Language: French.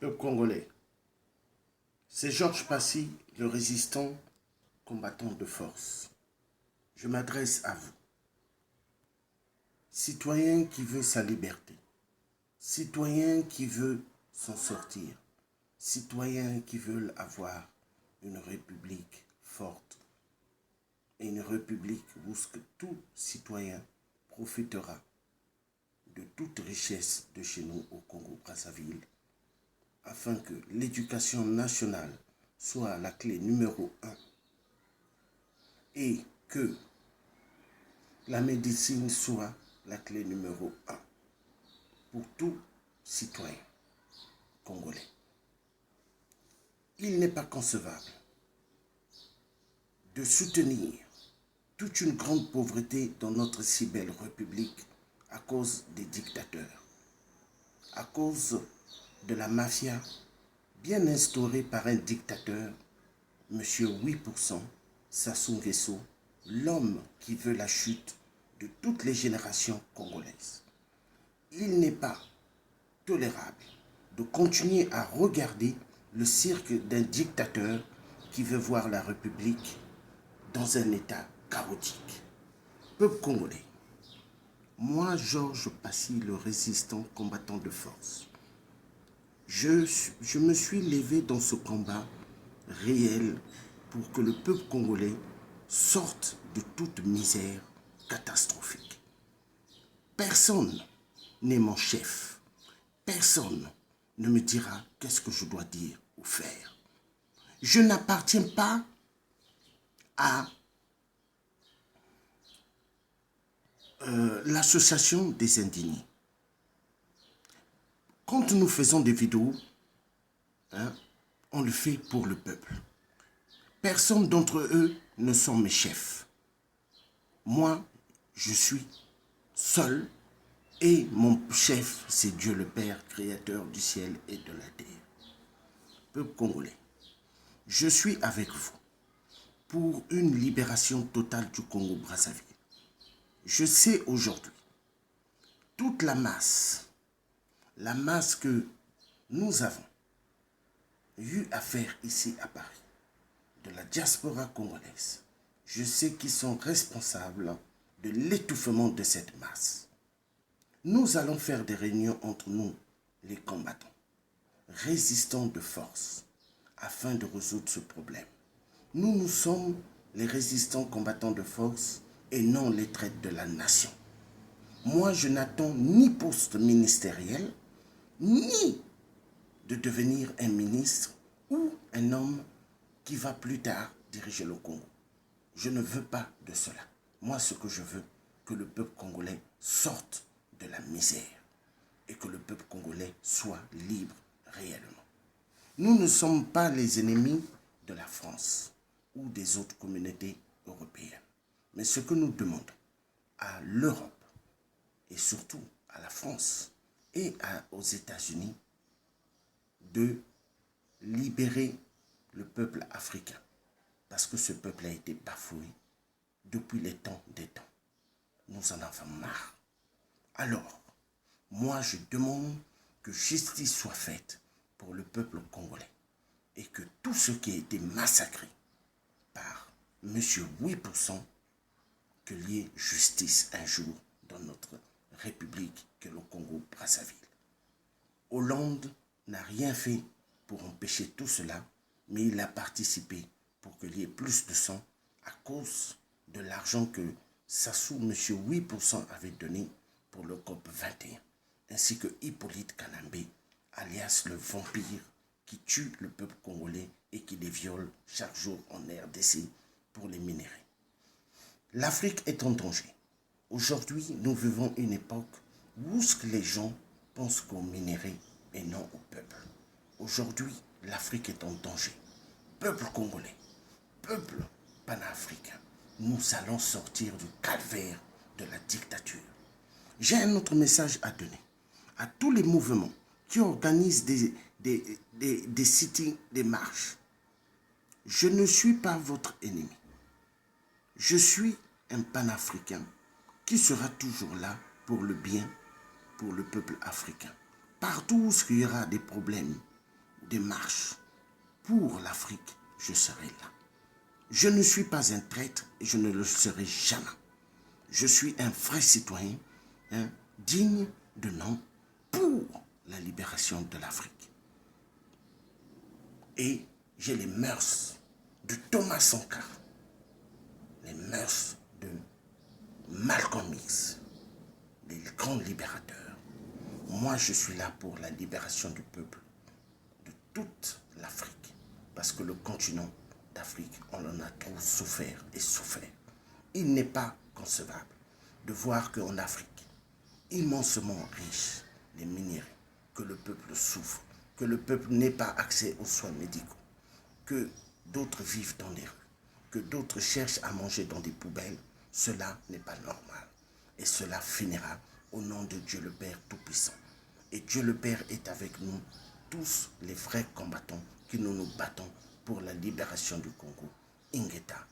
Peuple congolais, c'est Georges Passy, le résistant combattant de force. Je m'adresse à vous, citoyen qui veut sa liberté, citoyen qui veut s'en sortir, citoyen qui veut avoir une république forte et une république où tout citoyen profitera de toute richesse de chez nous au Congo-Brazzaville, afin que l'éducation nationale soit la clé numéro 1 et que la médecine soit la clé numéro 1 pour tout citoyen congolais. Il n'est pas concevable de soutenir toute une grande pauvreté dans notre si belle République à cause des dictateurs, à cause de la mafia bien instaurée par un dictateur, M. 8%, Sassou Nguesso, l'homme qui veut la chute de toutes les générations congolaises. Il n'est pas tolérable de continuer à regarder le cirque d'un dictateur qui veut voir la République dans un état chaotique. Peuple congolais, moi, Georges Passy, le résistant combattant de force, je me suis levé dans ce combat réel pour que le peuple congolais sorte de toute misère catastrophique. Personne n'est mon chef. Personne ne me dira qu'est-ce que je dois dire ou faire. Je n'appartiens pas à l'association des indignés. Quand nous faisons des vidéos, on le fait pour le peuple. Personne d'entre eux ne sont mes chefs. Moi, je suis seul et mon chef, c'est Dieu le Père, créateur du ciel et de la terre. Peuple congolais, je suis avec vous pour une libération totale du Congo-Brazzaville. Je sais aujourd'hui, toute la masse que nous avons eu à faire ici à Paris, de la diaspora congolaise, je sais qu'ils sont responsables de l'étouffement de cette masse. Nous allons faire des réunions entre nous, les combattants, résistants de force, afin de résoudre ce problème. Nous sommes les résistants combattants de force et non les traîtres de la nation. Moi, je n'attends ni poste ministériel, ni de devenir un ministre ou un homme qui va plus tard diriger le Congo. Je ne veux pas de cela. Moi, ce que je veux, que le peuple congolais sorte de la misère et que le peuple congolais soit libre réellement. Nous ne sommes pas les ennemis de la France ou des autres communautés européennes. Mais ce que nous demandons à l'Europe et surtout à la France et aux États-Unis de libérer le peuple africain. Parce que ce peuple a été bafoué depuis les temps des temps. Nous en avons marre. Alors, moi je demande que justice soit faite pour le peuple congolais et que tout ce qui a été massacré par M. 8%, qu'il y ait justice un jour dans notre république que le Congo-Brazzaville. Hollande n'a rien fait pour empêcher tout cela, mais il a participé pour qu'il y ait plus de sang à cause de l'argent que Sassou, M. 8% avait donné pour le COP 21, ainsi que Hippolyte Kanambe, alias le vampire qui tue le peuple congolais et qui les viole chaque jour en RDC pour les minerais. L'Afrique est en danger. Aujourd'hui, nous vivons une époque où les gens pensent qu'aux minéraux et non au peuple. Aujourd'hui, l'Afrique est en danger. Peuple congolais, peuple panafricain, nous allons sortir du calvaire de la dictature. J'ai un autre message à donner à tous les mouvements qui organisent des sittings, des marches. Je ne suis pas votre ennemi. Je suis un panafricain qui sera toujours là pour le bien, pour le peuple africain. Partout où il y aura des problèmes, démarche pour l'Afrique, je serai là. Je ne suis pas un traître et je ne le serai jamais. Je suis un vrai citoyen, digne de nom pour la libération de l'Afrique. Et j'ai les mœurs de Thomas Sankara, les mœurs de Malcolm X, les grands libérateurs. Moi, je suis là pour la libération du peuple, de toute l'Afrique. Parce que le continent d'Afrique, on en a trop souffert et souffert. Il n'est pas concevable de voir qu'en Afrique, immensement riche, les minéraux, que le peuple souffre, que le peuple n'ait pas accès aux soins médicaux, que d'autres vivent dans les rues, que d'autres cherchent à manger dans des poubelles, cela n'est pas normal. Et cela finira au nom de Dieu le Père Tout-Puissant. Et Dieu le Père est avec nous, tous les frères combattants, qui nous battons pour la libération du Congo. Ingeta.